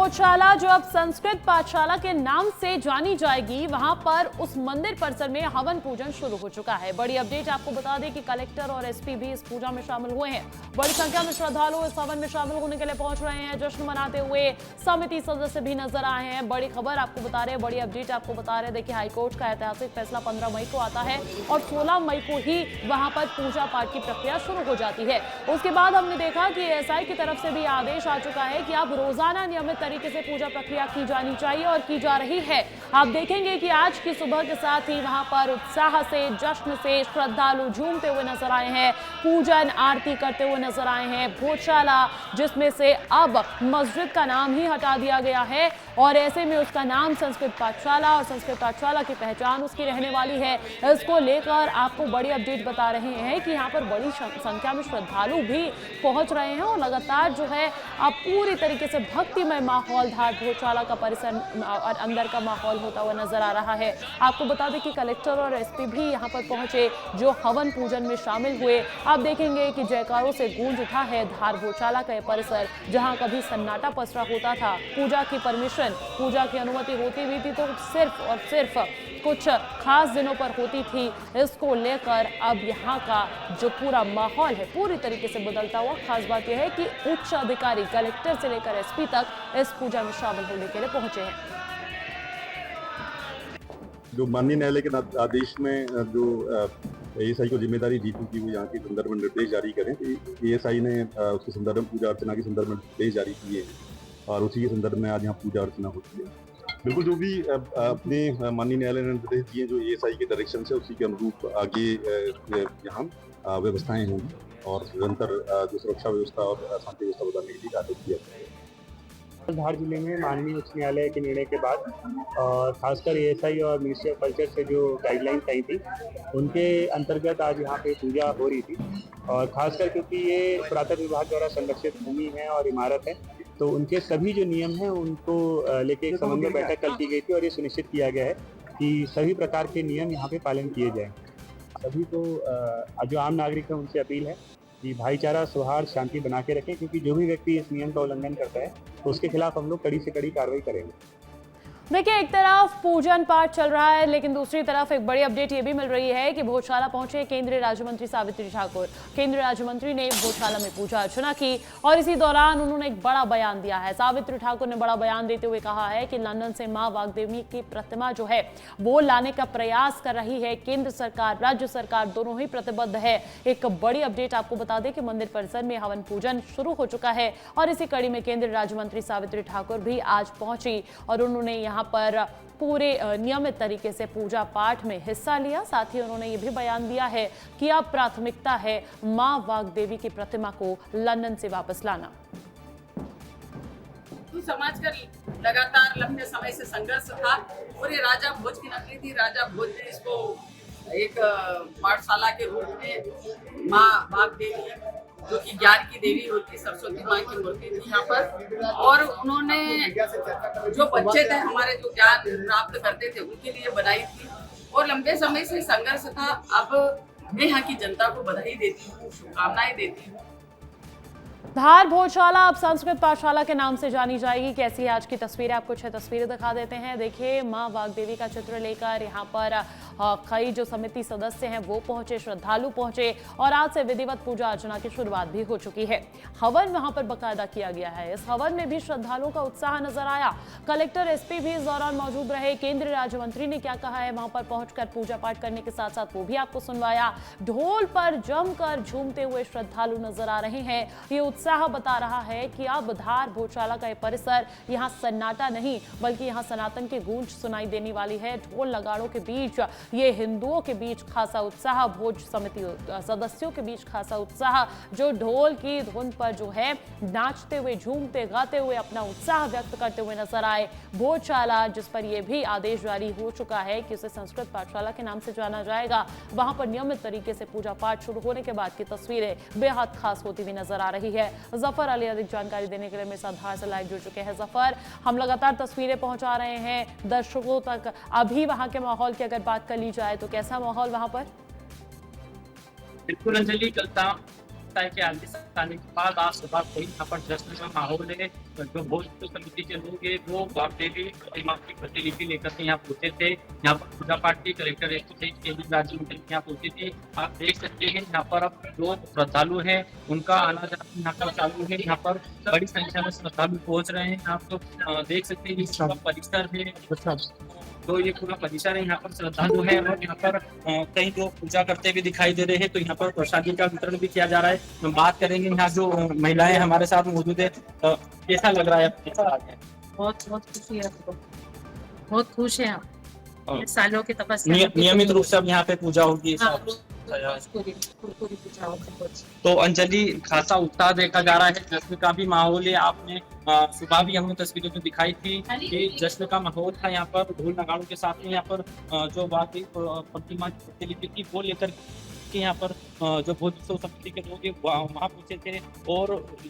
भोजशाला जो अब संस्कृत पाठशाला के नाम से जानी जाएगी, वहां पर उस मंदिर परिसर में हवन पूजन शुरू हो चुका है। बड़ी अपडेट आपको बता दें कि कलेक्टर और एसपी भी इस पूजा में शामिल हुए हैं। बड़ी संख्या में श्रद्धालु इस हवन में शामिल होने के लिए पहुंच रहे हैं। जश्न मनाते हुए समिति सदस्य भी नजर आए हैं। बड़ी खबर आपको बता रहे हैं, बड़ी अपडेट आपको बता रहे हैं। देखिए, हाईकोर्ट का ऐतिहासिक फैसला 15 मई को आता है और 16 मई को ही वहां पर पूजा पाठ की प्रक्रिया शुरू हो जाती है। उसके बाद हमने देखा कि एएसआई की तरफ से भी आदेश आ चुका है कि अब रोजाना नियमित तरीके से पूजा प्रक्रिया की जानी चाहिए और की जा रही है। आप देखेंगे कि आज की सुबह के साथ ही वहां पर उत्साह से, जश्न से श्रद्धालु झूमते हुए नजर आए हैं, पूजन आरती करते हुए नजर आए हैं। भोजशाला जिसमें से अब मस्जिद का नाम ही हटा दिया गया है और ऐसे में उसका नाम संस्कृत पाठशाला और संस्कृत पाठशाला की पहचान उसकी रहने वाली है। इसको लेकर आपको बड़ी अपडेट बता रहे हैं कि यहाँ पर बड़ी संख्या में श्रद्धालु भी पहुंच रहे हैं और लगातार जो है अब पूरी तरीके से भक्तिमय माहौल धार भोजशाला का परिसर और अंदर का माहौल होता हुआ नजर आ रहा है। आपको बता दें कि कलेक्टर और एसपी भी यहाँ पर पहुंचे, जो हवन पूजन में शामिल हुए। आप देखेंगे कि जयकारों से गूंज उठा है धार भोजशाला का यह परिसर, जहां कभी सन्नाटा पसरा होता था। पूजा की परमिशन, पूजा की अनुमति होती भी थी तो सिर्फ और सिर्फ कुछ खास दिनों पर होती थी। इसको लेकर अब यहाँ का जो पूरा माहौल है पूरी तरीके से बदलता हुआ। खास बात यह है कि उच्च अधिकारी कलेक्टर से लेकर एसपी तक इस पूजा में शामिल होने के लिए पहुंचे हैं। जो माननीय न्यायालय के आदेश में जो एएसआई को जिम्मेदारी दी थी कि वो यहाँ के संदर्भ में निर्देश जारी करें, एएसआई ने उसके संदर्भ में पूजा अर्चना के संदर्भ में निर्देश जारी किए हैं और उसी के संदर्भ में आज यहाँ पूजा अर्चना होती है। बिल्कुल, जो भी अपने माननीय न्यायालय ने निर्देश दिए जो एएसआई के डायरेक्शन से, उसी के अनुरूप आगे यहाँ व्यवस्थाएं होंगी और निरंतर जो सुरक्षा व्यवस्था और शांति व्यवस्था बनाने के लिए कार्य किया जाएगा। धार जिले में माननीय उच्च न्यायालय के निर्णय के बाद और खासकर एएसआई और मिनिस्ट्री ऑफ कल्चर से जो गाइडलाइंस आई थी, उनके अंतर्गत आज यहाँ पे पूजा हो रही थी। और खासकर क्योंकि ये पुरातत्व विभाग द्वारा संरक्षित भूमि है और इमारत है, तो उनके सभी जो नियम हैं उनको लेके एक समन्वय बैठक कल की गई थी और ये सुनिश्चित किया गया है कि सभी प्रकार के नियम यहाँ पे पालन किए जाएं। सभी को जो आम नागरिक हैं उनसे अपील है कि भाईचारा, सौहार्द, शांति बना के रखें, क्योंकि जो भी व्यक्ति इस नियम का उल्लंघन करता है तो उसके खिलाफ हम लोग कड़ी से कड़ी कार्रवाई करेंगे। देखिए, एक तरफ पूजन पाठ चल रहा है, लेकिन दूसरी तरफ एक बड़ी अपडेट ये भी मिल रही है कि भोजशाला पहुंचे केंद्रीय राज्य मंत्री सावित्री ठाकुर। केंद्रीय राज्य मंत्री ने भोजशाला में पूजा अर्चना की और इसी दौरान उन्होंने एक बड़ा बयान दिया है। सावित्री ठाकुर ने बड़ा बयान देते हुए कहा है कि लंदन से मां वाग्देवी की प्रतिमा जो है वो लाने का प्रयास कर रही है केंद्र सरकार, राज्य सरकार दोनों ही प्रतिबद्ध है। एक बड़ी अपडेट आपको बता दें कि मंदिर परिसर में हवन पूजन शुरू हो चुका है और इसी कड़ी में केंद्रीय राज्य मंत्री सावित्री ठाकुर भी आज पहुंची और उन्होंने यहाँ पर पूरे नियमित तरीके से पूजा पाठ में हिस्सा लिया। साथ ही उन्होंने ये भी बयान दिया है कि अब प्राथमिकता है मां वाग्देवी की प्रतिमा को लंदन से वापस लाना। समाज का लगातार लंबे समय से संघर्ष था और ये राजा भोज की नगरी थी। राजा भोज ने इसको एक पाठशाला के रूप में मां वाग्देवी, जो कि ज्ञान की देवी होती, सरस्वती माँ की मूर्ति थी यहाँ पर, और उन्होंने जो बच्चे थे हमारे जो ज्ञान प्राप्त करते थे उनके लिए बनाई थी और लंबे समय से संघर्ष था। अब मैं यहाँ की जनता को बधाई देती हूँ, शुभकामनाएं देती हूँ। धार भोजशाला अब संस्कृत पाठशाला के नाम से जानी जाएगी। कैसी है आज की तस्वीरें, आपको 6 तस्वीरें दिखा देते हैं। देखिए, मां वाग्देवी का चित्र लेकर यहाँ पर कई जो समिति सदस्य हैं वो पहुंचे, श्रद्धालु पहुंचे और आज से विधिवत पूजा अर्चना की शुरुआत भी हो चुकी है। हवन वहां पर बकायदा किया गया है। इस हवन में भी श्रद्धालुओं का उत्साह नजर आया। कलेक्टर, एसपी भी इस दौरान मौजूद रहे। केंद्रीय राज्य मंत्री ने क्या कहा है वहां पर पहुंचकर पूजा पाठ करने के साथ साथ वो भी आपको सुनवाया। ढोल पर जमकर झूमते हुए श्रद्धालु नजर आ रहे हैं। ये उत्साह बता रहा है कि अब धार भोजशाला का परिसर यहाँ सन्नाटा नहीं बल्कि यहाँ सनातन की गूंज सुनाई देने वाली है। ढोल नगाड़ों के बीच, ये हिंदुओं के बीच खासा उत्साह, भोज समिति सदस्यों के बीच खासा उत्साह, जो ढोल की धुन पर जो है नाचते हुए, झूमते गाते हुए अपना उत्साह व्यक्त करते हुए नजर आए। भोजशाला जिस पर यह भी आदेश जारी हो चुका है कि उसे संस्कृत पाठशाला के नाम से जाना जाएगा, वहां पर नियमित तरीके से पूजा पाठ शुरू होने के बाद की तस्वीरें बेहद खास होती हुई नजर आ रही है। जफर अली अधिक जानकारी देने के लिए मेरे साथ धार से लाइव जुड़ चुके हैं। जफर, हम लगातार तस्वीरें पहुंचा रहे हैं दर्शकों तक। अभी वहां के माहौल की अगर बात कर ली जाए तो कैसा माहौल वहां पर? बिल्कुल अंजलि, कल शाम लगता है कि आदेश आने के बाद आज सुबह कोई यहाँ पर जश्न का माहौल है। जो भोजपुर समिति के लोग हैं वो बाप देवी प्रतिमा की प्रतिलिपि लेकर के यहाँ पहुंचे थे। यहाँ पर पूजा पाठ की कलेक्टर के राज्य मंत्री यहाँ पहुंचे थे। आप देख सकते हैं यहाँ पर अब जो श्रद्धालु हैं उनका आना जाना यहाँ पर चालू है। यहाँ पर बड़ी संख्या में श्रद्धालु पहुंच रहे हैं। आप देख सकते हैं ये पूरा परिसर है, तो ये पूरा परिसर है, यहाँ पर श्रद्धालु है और यहाँ पर कई लोग पूजा करते हुए दिखाई दे रहे हैं। तो यहाँ पर प्रसादी का वितरण भी किया जा रहा है। हम बात करेंगे यहाँ जो महिलाएं हमारे साथ मौजूद है, कैसा लग रहा है? बहुत खुशी है हमको, बहुत खुश है हम। सालों की तपस्या नियमित रूप से अब यहाँ पे पूजा होगी। पूरी पूजा होगी। तो अंजलि, खासा उत्साह देखा जा रहा है, जश्न का भी माहौल है। आपने सुबह भी हमें तस्वीरों में दिखाई थी कि जश्न का माहौल था। यहाँ पर ढोल नगाड़ों के साथ में यहाँ पर जो वाकई प्रतिमा की प्रतिलिपि थी वो लेकर के यहाँ पर जो भोजपुर समिति के लोग वहाँ पहुंचे थे। और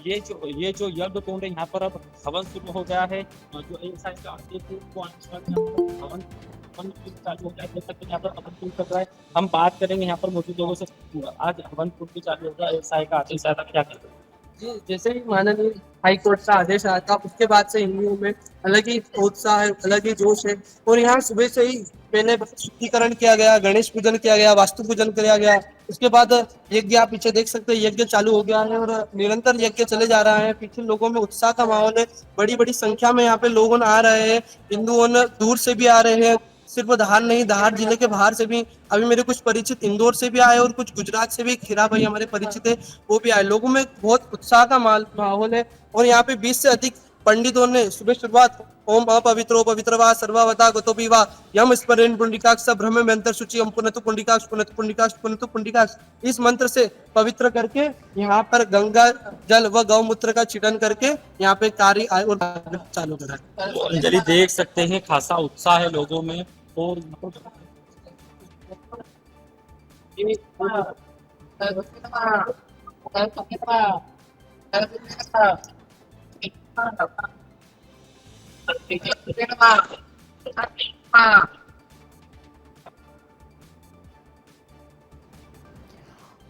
ये जो यज्ञ कुंड है यहाँ पर अब हवन शुरू हो गया है। जो ऐसा हवन चालू हो गया है, यहाँ पर हवन कुंड कर रहा है। हम बात करेंगे यहाँ पर मौजूद लोगों से, आज हवन कुंड भी चालू होगा, व्यवसाय का आदेश आया था, क्या कहते हैं? जी, जैसे ही माननीय हाई कोर्ट का आदेश आया था उसके बाद से हिंदुओं में अलग ही उत्साह है, अलग ही जोश है। और यहाँ सुबह से ही पहले शुद्धिकरण किया गया, गणेश पूजन किया गया, वास्तु पूजन किया गया। उसके बाद यज्ञ, आप पीछे देख सकते हैं, यज्ञ चालू हो गया है और निरंतर यज्ञ चले जा रहा है। पीछे लोगों में उत्साह का माहौल है, बड़ी बड़ी संख्या में यहाँ पे लोग आ रहे हैं। हिंदुओं दूर से भी आ रहे हैं, सिर्फ धार नहीं, धार जिले के बाहर से भी। अभी मेरे कुछ परिचित इंदौर से भी आए और कुछ गुजरात से भी, खीरा भाई हमारे परिचित है, वो भी आए। लोगों में बहुत उत्साह का माहौल है। और यहाँ पे 20 से अधिक पंडितों ने सुबह शुरुआत ओम अपवित्रो पवित्रवा सर्ववता गतोपिवा यम स्मरेण पुंडिकाक्ष ब्रह्म मंत्र सूचि ओम पुनतु पुंडिकाक्ष पुनतु पुंडिकाक्ष पुनतु पुंडिकाक्ष, इस मंत्र से पवित्र करके यहाँ पर गंगा जल व गौमूत्र का छिटन करके यहाँ पे कार्य और चालू करा। अंजलि, देख सकते हैं खासा उत्साह है लोगों में। और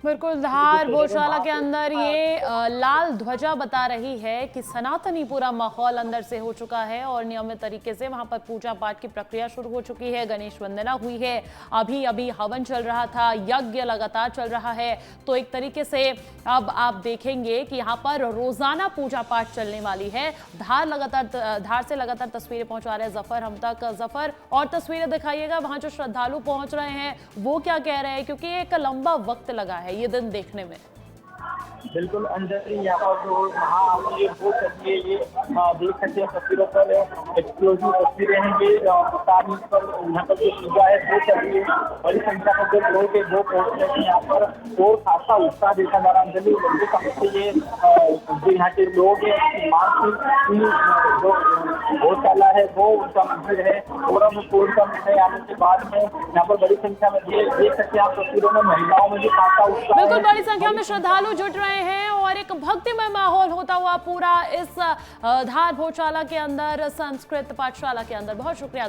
बिल्कुल, धार भोजशाला के अंदर ये लाल ध्वजा बता रही है कि सनातनी पूरा माहौल अंदर से हो चुका है और नियमित तरीके से वहां पर पूजा पाठ की प्रक्रिया शुरू हो चुकी है। गणेश वंदना हुई है, अभी हवन चल रहा था, यज्ञ लगातार चल रहा है। तो एक तरीके से अब आप देखेंगे कि यहाँ पर रोजाना पूजा पाठ चलने वाली है। धार से लगातार तस्वीरें पहुंचा रहे हैं जफर हम तक। जफर, और तस्वीरें दिखाइएगा, वहां जो श्रद्धालु पहुंच रहे हैं वो क्या कह रहे हैं, क्योंकि एक लंबा वक्त लगा है ये दिन देखने में। बिल्कुल अंजलि, यहाँ पर जो महाआरती है वो चलिए, ये देख सकते हैं तस्वीरों पर, एक्सक्लूसिव तस्वीरें हैं ये। पर यहाँ पर जो पूजा है वो चलिए, बड़ी संख्या में जो लोग हैं वो पहुंच रहे हैं यहाँ पर और खासा उत्साह देखा जा रहा है। अंजलि, लंबे समय से ये जो यहाँ के लोग हैं, मानसिक जो गौशाला है वो उनका मंदिर है और अब कोर्ट का निर्णय आने के बाद में यहाँ पर बड़ी संख्या में देख सकते हैं आप तस्वीरों में, महिलाओं में भी खासा उत्साह, बिल्कुल बड़ी संख्या में श्रद्धालु जुट रहे हैं और एक भक्तिमय माहौल होता हुआ पूरा इस धार भोजशाला के अंदर, संस्कृत पाठशाला के अंदर। बहुत शुक्रिया।